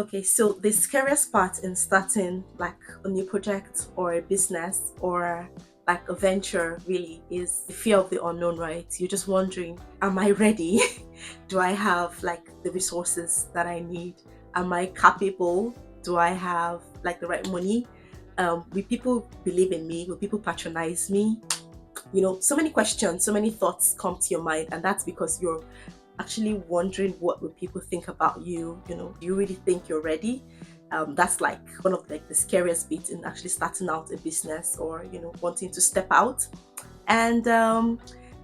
Okay, so the scariest part in starting like a new project or a business or like a venture really is the fear of the unknown, right? You're just wondering, am I ready? Do I have like the resources that I need? Am I capable? Do I have like the right money? Will people believe in me? Will people patronize me? So many questions, so many thoughts come to your mind, and that's because you're actually wondering what will people think about you. Do you really think you're ready? That's like one of like the scariest bits in actually starting out a business or wanting to step out. And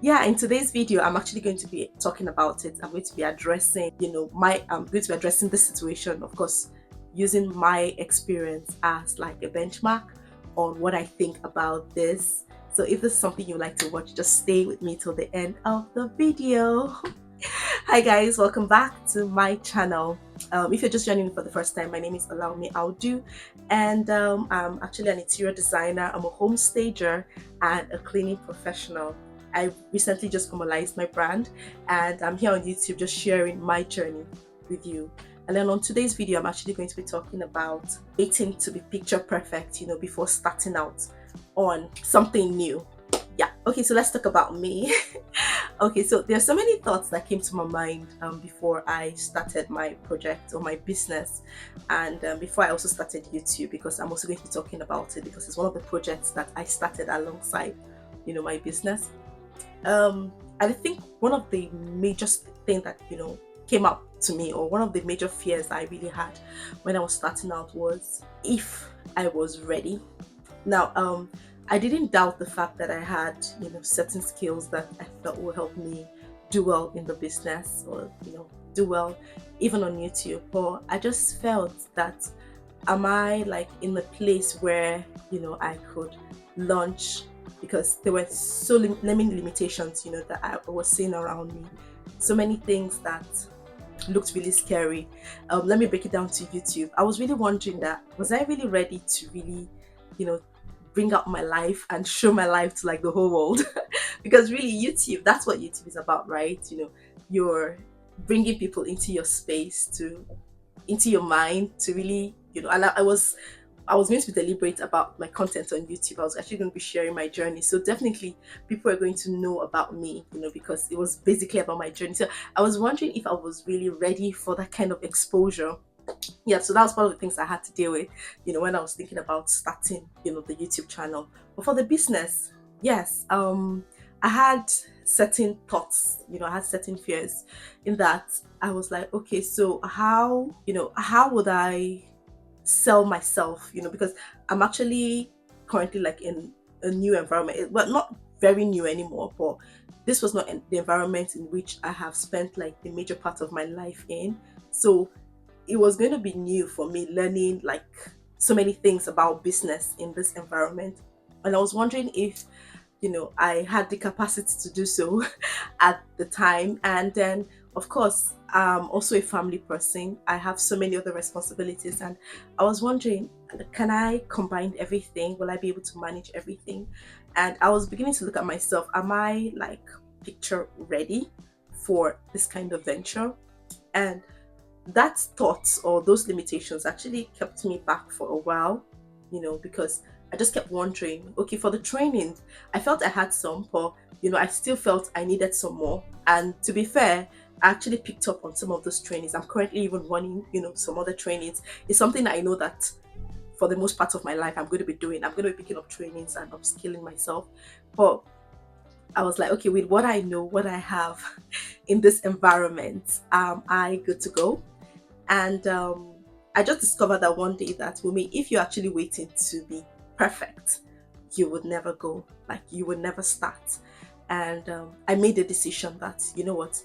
yeah, in today's video I'm actually going to be talking about it. I'm going to be addressing I'm going to be addressing this situation, of course, using my experience as like a benchmark on what I think about this. So if this is something you like to watch, just stay with me till the end of the video. Hi guys, welcome back to my channel. If you're just joining me for the first time, my name is Allow Audu, and I'm actually an interior designer. I'm a home stager and a cleaning professional. I recently just formalized my brand, and I'm here on YouTube just sharing my journey with you. And then on today's video, I'm actually going to be talking about waiting to be picture perfect, before starting out on something new. Yeah, okay, so let's talk about me. Okay, so there's so many thoughts that came to my mind before I started my project or my business, and before I also started YouTube, because I'm also going to be talking about it because it's one of the projects that I started alongside, my business. And I think one of the major thing that came up to me, or one of the major fears I really had when I was starting out, was if I was ready. Now, I didn't doubt the fact that I had, certain skills that I felt would help me do well in the business, or, do well even on YouTube. But I just felt that, am I like in the place where, I could launch, because there were so many limitations, that I was seeing around me. So many things that looked really scary. Let me break it down to YouTube. I was really wondering that, was I really ready to really, you know, bring out my life and show my life to like the whole world? Because really YouTube, that's what YouTube is about, right? You're bringing people into your space, into your mind, to really, and I was going to be deliberate about my content on YouTube. I was actually going to be sharing my journey. So definitely people are going to know about me, because it was basically about my journey. So I was wondering if I was really ready for that kind of exposure. Yeah, so that was one of the things I had to deal with, when I was thinking about starting, the YouTube channel. But for the business, yes, I had certain thoughts, I had certain fears, in that I was like, okay, so how would I sell myself, because I'm actually currently like in a new environment, but not very new anymore. But this was not the environment in which I have spent like the major part of my life in. So it was going to be new for me, learning like so many things about business in this environment. And I was wondering if, I had the capacity to do so at the time. And then, of course, I'm also a family person. I have so many other responsibilities. And I was wondering, can I combine everything? Will I be able to manage everything? And I was beginning to look at myself. Am I like picture ready for this kind of venture? And that thought or those limitations actually kept me back for a while, because I just kept wondering, okay, for the training, I felt I had some, but I still felt I needed some more. And to be fair, I actually picked up on some of those trainings. I'm currently even running, some other trainings. It's something that I know that for the most part of my life I'm going to be doing. I'm going to be picking up trainings and upskilling myself. But I was like, okay, with what I know, what I have in this environment, am I good to go? And I just discovered that one day that, women, if you're actually waiting to be perfect, you would never go, like you would never start. And I made a decision that, you know what,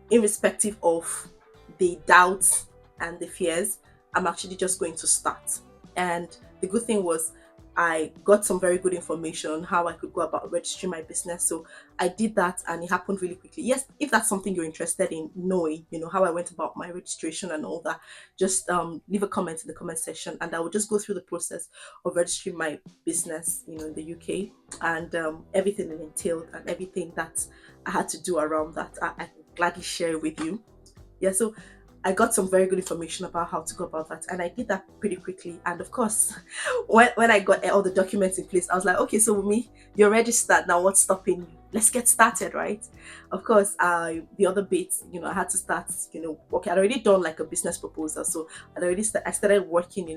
irrespective of the doubts and the fears, I'm actually just going to start. And the good thing was, I got some very good information on how I could go about registering my business. So I did that, and it happened really quickly. Yes, if that's something you're interested in knowing, how I went about my registration and all that, just leave a comment in the comment section, and I will just go through the process of registering my business, in the UK, and everything it entailed and everything that I had to do around that. I can gladly share with you. Yeah, so I got some very good information about how to go about that, and I did that pretty quickly. And of course, when I got all the documents in place, I was like, okay, so with me, you're registered now. What's stopping you? Let's get started, right? Of course, the other bits, I had to start, working. I'd already done like a business proposal, so I started working,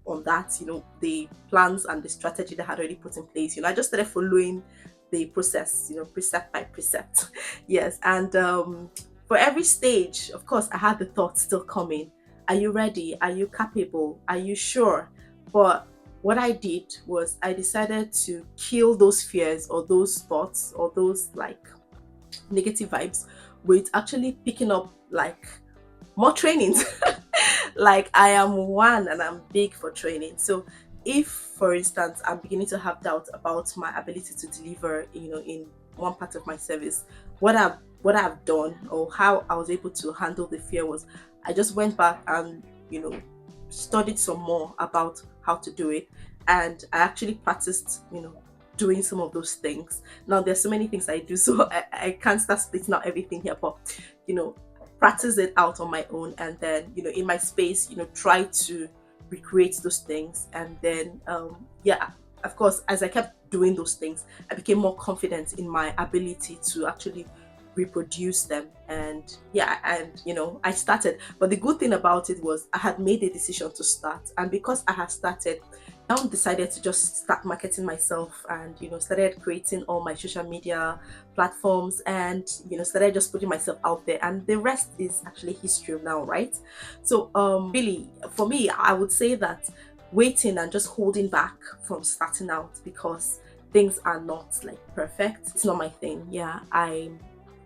on that, the plans and the strategy that I had already put in place. I just started following the process, precept by precept. Yes, and for every stage, of course, I had the thoughts still coming. Are you ready? Are you capable? Are you sure? But what I did was I decided to kill those fears or those thoughts or those like negative vibes with actually picking up like more trainings. Like I am one and I'm big for training. So if for instance I'm beginning to have doubts about my ability to deliver, in one part of my service, what I've done or how I was able to handle the fear was I just went back and studied some more about how to do it, and I actually practiced doing some of those things. Now there's so many things I do, so I can't start splitting out everything here, but you know practice it out on my own, and then in my space try to recreate those things, and then yeah, of course, as I kept doing those things, I became more confident in my ability to actually reproduce them. And yeah, and I started. But the good thing about it was I had made a decision to start, and because I had started, I now decided to just start marketing myself, and started creating all my social media platforms, and started just putting myself out there, and the rest is actually history now, right? So really, for me, I would say that waiting and just holding back from starting out because things are not like perfect, it's not my thing. Yeah,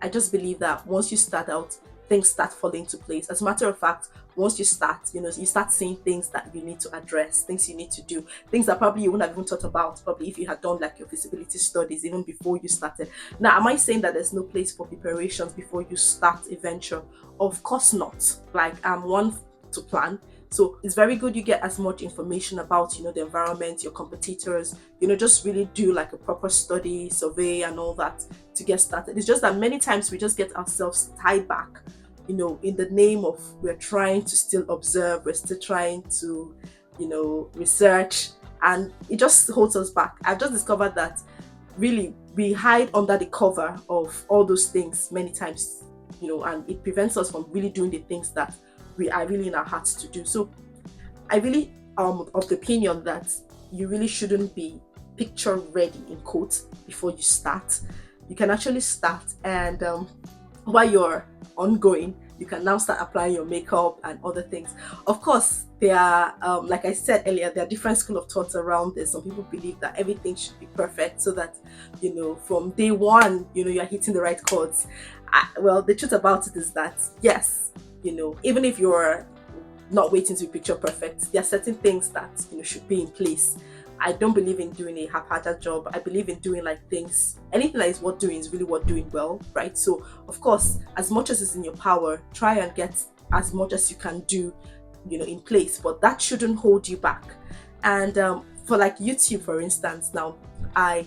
I just believe that once you start out, things start falling into place. As a matter of fact, once you start, you start seeing things that you need to address, things you need to do, things that probably you wouldn't have even thought about, probably if you had done like your feasibility studies even before you started. Now, am I saying that there's no place for preparations before you start a venture? Of course not. Like, I'm one to plan. So it's very good you get as much information about the environment, your competitors, just really do like a proper study, survey and all that to get started. It's just that many times we just get ourselves tied back, in the name of we're trying to still observe, we're still trying to, research, and it just holds us back. I've just discovered that really we hide under the cover of all those things many times, and it prevents us from really doing the things that we are really in our hearts to do. So I really of the opinion that you really shouldn't be picture ready in quotes before you start. You can actually start, and while you're ongoing, you can now start applying your makeup and other things. Of course, there are like I said earlier, there are different school of thoughts around this. Some people believe that everything should be perfect so that from day one you're hitting the right chords. Well, the truth about it is that yes, even if you're not waiting to be picture perfect, there are certain things that should be in place. I don't believe in doing a haphazard job. I believe in doing like things, anything that is worth doing is really worth doing well, right? So of course, as much as is in your power, try and get as much as you can do in place, but that shouldn't hold you back. And for like YouTube, for instance, now I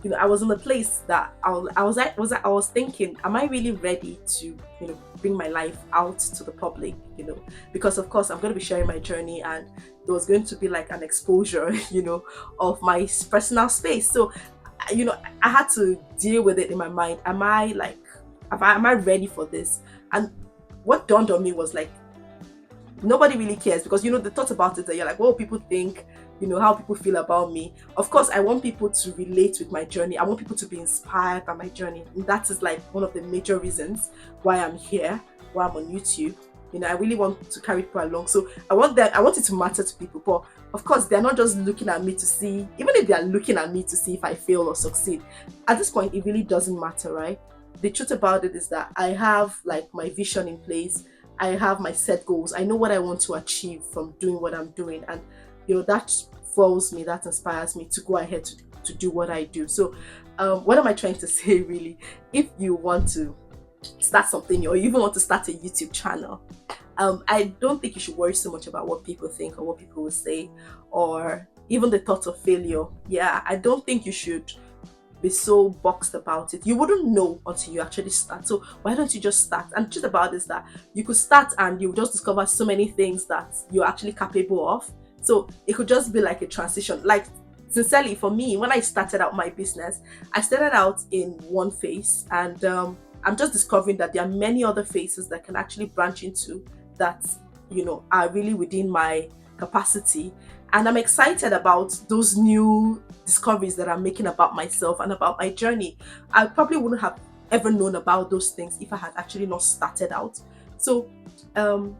was in a place that I was thinking, am I really ready to bring my life out to the public? Because of course I'm going to be sharing my journey, and there was going to be like an exposure of my personal space. So I had to deal with it in my mind. Am I ready for this? And what dawned on me was like, nobody really cares, because the thought about it that you're like, what will people think, how people feel about me. Of course, I want people to relate with my journey. I want people to be inspired by my journey, and that is like one of the major reasons why I'm here, why I'm on YouTube. I really want to carry people along. So I want it to matter to people. But of course, they're not just looking at me to see, even if they're looking at me to see if I fail or succeed, at this point it really doesn't matter, right? The truth about it is that I have like my vision in place. I have my set goals. I know what I want to achieve from doing what I'm doing, and that fuels me, that inspires me to go ahead to do what I do. So what am I trying to say really? If you want to start something, or you even want to start a YouTube channel, I don't think you should worry so much about what people think or what people will say, or even the thought of failure. Yeah, I don't think you should be so boxed about it. You wouldn't know until you actually start. So why don't you just start? And the truth about this, that you could start and you just discover so many things that you're actually capable of. So it could just be like a transition. Like, sincerely, for me, when I started out my business, I started out in one phase, and I'm just discovering that there are many other phases that can actually branch into, that are really within my capacity. And I'm excited about those new discoveries that I'm making about myself and about my journey. I probably wouldn't have ever known about those things if I had actually not started out. So um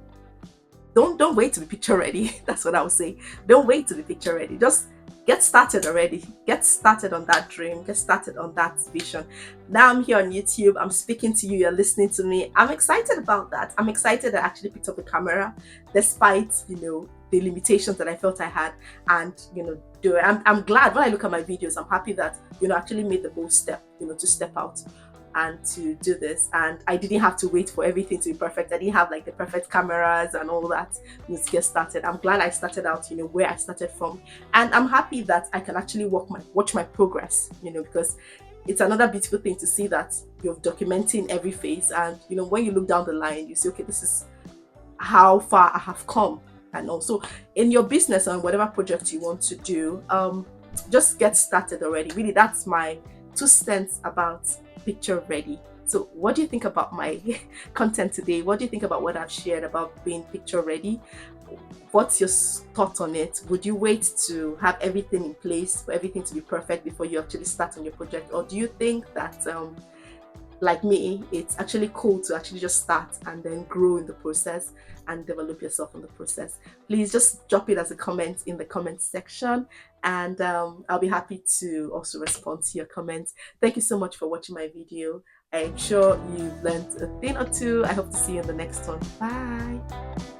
don't wait to be picture ready. That's what I would say. Don't wait to be picture ready. Just get started already. Get started on that dream. Get started on that vision. Now I'm here on YouTube. I'm speaking to you. You're listening to me. I'm excited about that. I'm excited that I actually picked up the camera, despite the limitations that I felt I had, and do it. I'm glad when I look at my videos. I'm happy that actually made the bold step, to step out and to do this. And I didn't have to wait for everything to be perfect. I didn't have like the perfect cameras and all that to get started. I'm glad I started out where I started from, and I'm happy that I can actually watch my progress, because it's another beautiful thing to see that you're documenting every phase. And when you look down the line, you say, okay, this is how far I have come. And also in your business and whatever project you want to do, just get started already. Really, that's my 2 cents about picture ready. So what do you think about my content today? What do you think about what I've shared about being picture ready? What's your thought on it? Would you wait to have everything in place for everything to be perfect before you actually start on your project? Or do you think that like me, it's actually cool to actually just start and then grow in the process and develop yourself in the process? Please just drop it as a comment in the comment section, and I'll be happy to also respond to your comments. Thank you so much for watching my video. I'm sure you've learned a thing or two. I hope to see you in the next one. Bye.